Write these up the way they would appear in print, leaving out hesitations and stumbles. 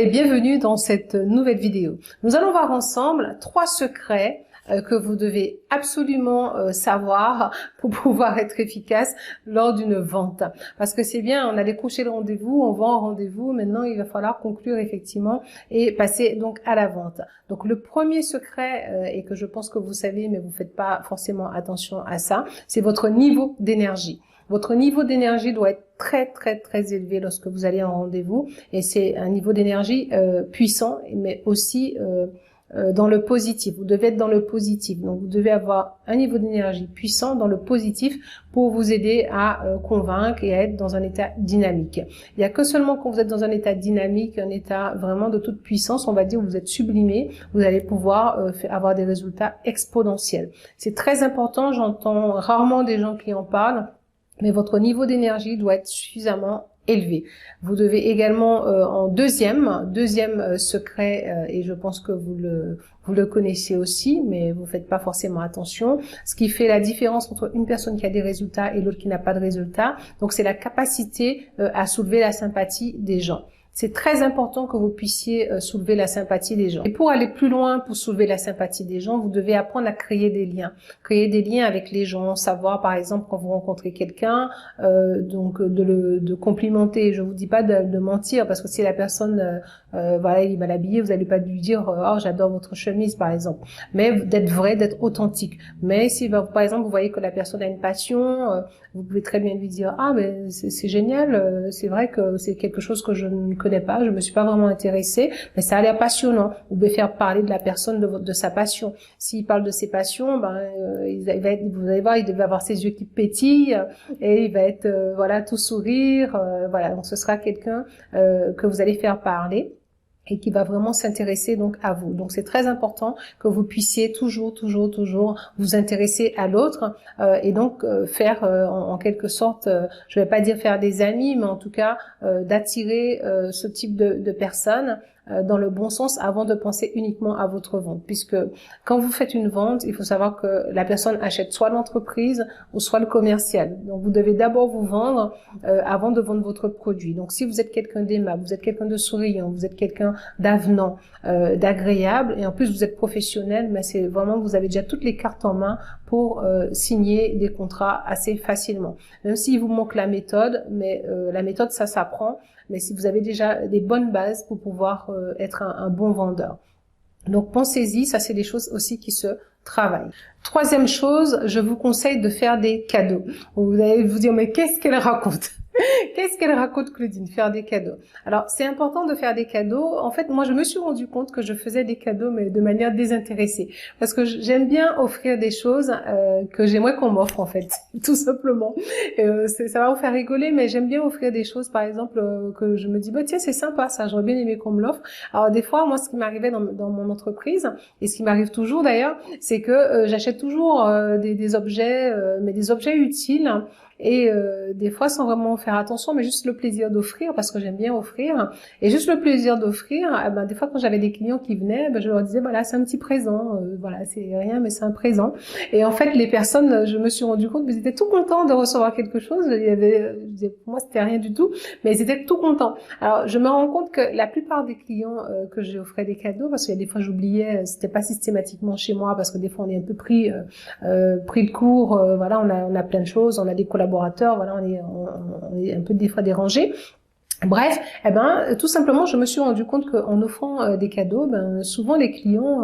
et bienvenue dans cette nouvelle vidéo. Nous allons voir ensemble 3 secrets que vous devez absolument savoir pour pouvoir être efficace lors d'une vente. Parce que c'est bien, on a décroché le rendez-vous, on vend un rendez-vous, maintenant il va falloir conclure effectivement et passer donc à la vente. Donc le premier secret, et que je pense que vous savez mais vous faites pas forcément attention à ça, c'est votre niveau d'énergie. Votre niveau d'énergie doit être très élevé lorsque vous allez en rendez-vous, et c'est un niveau d'énergie puissant, mais aussi dans le positif. Vous devez être dans le positif, donc vous devez avoir un niveau d'énergie puissant dans le positif pour vous aider à convaincre et à être dans un état dynamique. Il n'y a que seulement quand vous êtes dans un état dynamique, un état vraiment de toute puissance, on va dire, où vous êtes sublimé, vous allez pouvoir avoir des résultats exponentiels. C'est très important, j'entends rarement des gens qui en parlent, mais votre niveau d'énergie doit être suffisamment élevé. Vous devez également, en deuxième secret, et je pense que vous le connaissez aussi, mais vous faites pas forcément attention, ce qui fait la différence entre une personne qui a des résultats et l'autre qui n'a pas de résultats, donc c'est la capacité à soulever la sympathie des gens. C'est très important que vous puissiez soulever la sympathie des gens. Et pour aller plus loin, pour soulever la sympathie des gens, vous devez apprendre à créer des liens. Créer des liens avec les gens, savoir par exemple quand vous rencontrez quelqu'un, donc de complimenter. Je vous dis pas de mentir, parce que si la personne, voilà, il est mal habillé, vous n'allez pas lui dire oh j'adore votre chemise par exemple. Mais d'être vrai, d'être authentique. Mais si par exemple vous voyez que la personne a une passion, vous pouvez très bien lui dire ah mais c'est génial, c'est vrai que c'est quelque chose que je ne connais pas, je me suis pas vraiment intéressée, mais ça a l'air passionnant. Vous pouvez faire parler de la personne de sa passion. S'il parle de ses passions, ben vous allez voir, il devait avoir ses yeux qui pétillent et il va être voilà tout sourire, voilà. Donc ce sera quelqu'un que vous allez faire parler et qui va vraiment s'intéresser donc à vous. Donc c'est très important que vous puissiez toujours vous intéresser à l'autre et donc faire en quelque sorte, je vais pas dire faire des amis, mais en tout cas d'attirer ce type de personnes dans le bon sens avant de penser uniquement à votre vente, puisque quand vous faites une vente, il faut savoir que la personne achète soit l'entreprise ou soit le commercial. Donc vous devez d'abord vous vendre avant de vendre votre produit. Donc si vous êtes quelqu'un d'aimable, vous êtes quelqu'un de souriant, vous êtes quelqu'un d'avenant, d'agréable, et en plus vous êtes professionnel, mais c'est vraiment vous avez déjà toutes les cartes en main pour signer des contrats assez facilement. Même s'il vous manque la méthode, mais la méthode ça s'apprend. Mais si vous avez déjà des bonnes bases pour pouvoir être un bon vendeur. Donc pensez-y, ça c'est des choses aussi qui se travaillent. Troisième chose, je vous conseille de faire des cadeaux. Vous allez vous dire mais qu'est-ce qu'elle raconte? Qu'est-ce qu'elle raconte, Claudine? Faire des cadeaux. Alors, c'est important de faire des cadeaux. En fait, moi, je me suis rendu compte que je faisais des cadeaux, mais de manière désintéressée. Parce que j'aime bien offrir des choses que j'aimerais qu'on m'offre, en fait, tout simplement. Ça va vous faire rigoler, mais j'aime bien offrir des choses, par exemple, que je me dis, bah tiens, c'est sympa, ça, j'aurais bien aimé qu'on me l'offre. Alors, des fois, moi, ce qui m'arrivait dans mon entreprise, et ce qui m'arrive toujours d'ailleurs, c'est que j'achète toujours des objets, mais des objets utiles. Et des fois sans vraiment faire attention, mais juste le plaisir d'offrir, parce que j'aime bien offrir, et juste le plaisir d'offrir, des fois quand j'avais des clients qui venaient, je leur disais voilà, c'est un petit présent, voilà, c'est rien mais c'est un présent. Et en fait les personnes, je me suis rendu compte, ils étaient tout contents de recevoir quelque chose. Je disais, pour moi c'était rien du tout, mais ils étaient tout contents. Alors je me rends compte que la plupart des clients que j'ai offert des cadeaux, parce qu'il y a des fois j'oubliais, c'était pas systématiquement chez moi, parce que des fois on est un peu pris le cours, voilà, on a plein de choses, on a des collaborateurs, voilà, on est un peu des fois dérangé. Bref, tout simplement, je me suis rendu compte qu'en offrant des cadeaux, souvent les clients,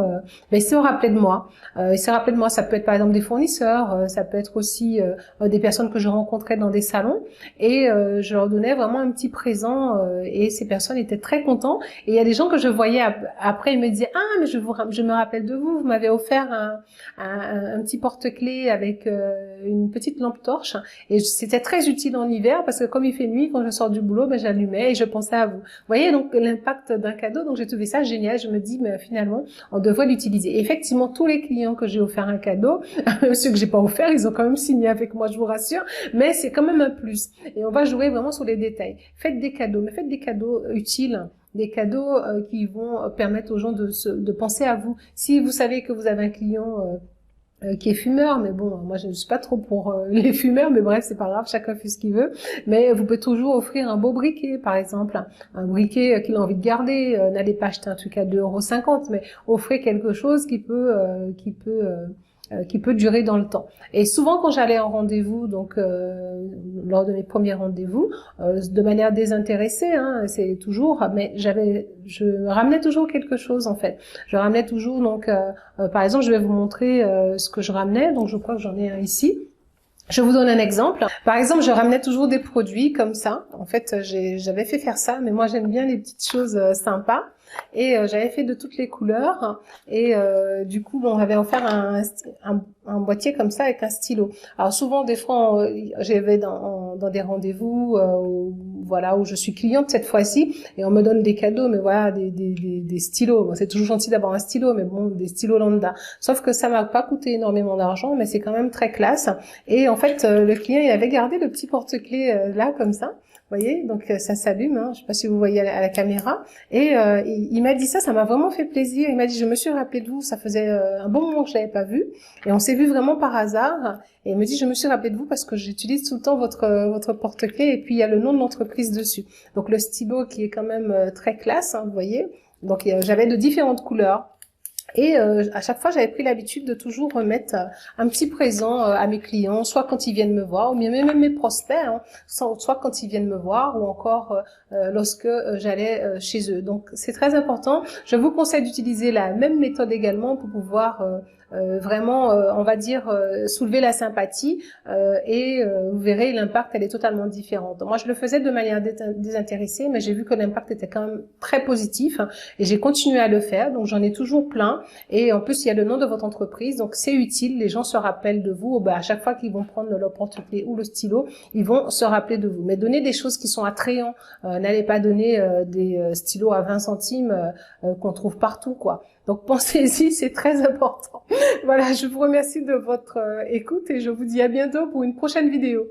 ils se rappelaient de moi. Ils se rappelaient de moi. Ça peut être par exemple des fournisseurs, ça peut être aussi des personnes que je rencontrais dans des salons, et je leur donnais vraiment un petit présent, et ces personnes étaient très contents. Et il y a des gens que je voyais après, ils me disaient ah mais je me rappelle de vous, vous m'avez offert un petit porte-clés avec une petite lampe torche, et c'était très utile en hiver parce que comme il fait nuit, quand je sors du boulot, j'allumais et je pensais à vous. Vous voyez donc l'impact d'un cadeau. Donc j'ai trouvé ça génial. Je me dis mais finalement on devrait l'utiliser. Et effectivement tous les clients que j'ai offert un cadeau, ceux que j'ai pas offert, ils ont quand même signé avec moi, je vous rassure. Mais c'est quand même un plus. Et on va jouer vraiment sur les détails. Faites des cadeaux, mais faites des cadeaux utiles. Des cadeaux qui vont permettre aux gens de penser à vous. Si vous savez que vous avez un client qui est fumeur, mais bon, moi je ne suis pas trop pour les fumeurs, mais bref, c'est pas grave, chacun fait ce qu'il veut. Mais vous pouvez toujours offrir un beau briquet, par exemple, un briquet qu'il a envie de garder. N'allez pas acheter un truc à 2,50 €, mais offrez quelque chose qui peut durer dans le temps. Et souvent, quand j'allais en rendez-vous, donc lors de mes premiers rendez-vous, de manière désintéressée, hein, c'est toujours, mais je ramenais toujours quelque chose en fait. Je ramenais toujours donc, par exemple, je vais vous montrer ce que je ramenais. Donc, je crois que j'en ai un ici. Je vous donne un exemple. Par exemple, je ramenais toujours des produits comme ça. En fait, j'avais fait faire ça, mais moi j'aime bien les petites choses sympas. Et j'avais fait de toutes les couleurs. Et du coup, on avait offert un boîtier comme ça avec un stylo. Alors souvent, des fois, j'avais dans des rendez-vous voilà, où je suis cliente cette fois-ci, et on me donne des cadeaux, mais voilà, des stylos. Bon, c'est toujours gentil d'avoir un stylo, mais bon, des stylos lambda. Sauf que ça m'a pas coûté énormément d'argent, mais c'est quand même très classe. Et en fait, le client, il avait gardé le petit porte-clés là, comme ça. Vous voyez, donc ça s'allume, hein, je sais pas si vous voyez à la caméra. Et il m'a dit ça m'a vraiment fait plaisir. Il m'a dit, je me suis rappelé de vous, ça faisait un bon moment que je l'avais pas vu. Et on s'est vu vraiment par hasard. Et il me dit, je me suis rappelé de vous parce que j'utilise tout le temps votre porte-clés. Et puis il y a le nom de l'entreprise dessus. Donc le stylo qui est quand même très classe, hein, vous voyez. Donc j'avais de différentes couleurs. Et à chaque fois, j'avais pris l'habitude de toujours remettre un petit présent à mes clients, soit quand ils viennent me voir, ou bien même mes prospects, hein, soit quand ils viennent me voir, ou encore lorsque j'allais chez eux. Donc, c'est très important. Je vous conseille d'utiliser la même méthode également pour pouvoir vraiment, on va dire, soulever la sympathie et vous verrez, l'impact, elle est totalement différente. Moi, je le faisais de manière désintéressée, mais j'ai vu que l'impact était quand même très positif, hein, et j'ai continué à le faire. Donc, j'en ai toujours plein. Et en plus, il y a le nom de votre entreprise, donc c'est utile. Les gens se rappellent de vous. À chaque fois qu'ils vont prendre leur porte-clés ou le stylo, ils vont se rappeler de vous. Mais donnez des choses qui sont attrayants. N'allez pas donner des stylos à 20 centimes qu'on trouve partout, quoi. Donc pensez-y, c'est très important. Voilà, je vous remercie de votre écoute et je vous dis à bientôt pour une prochaine vidéo.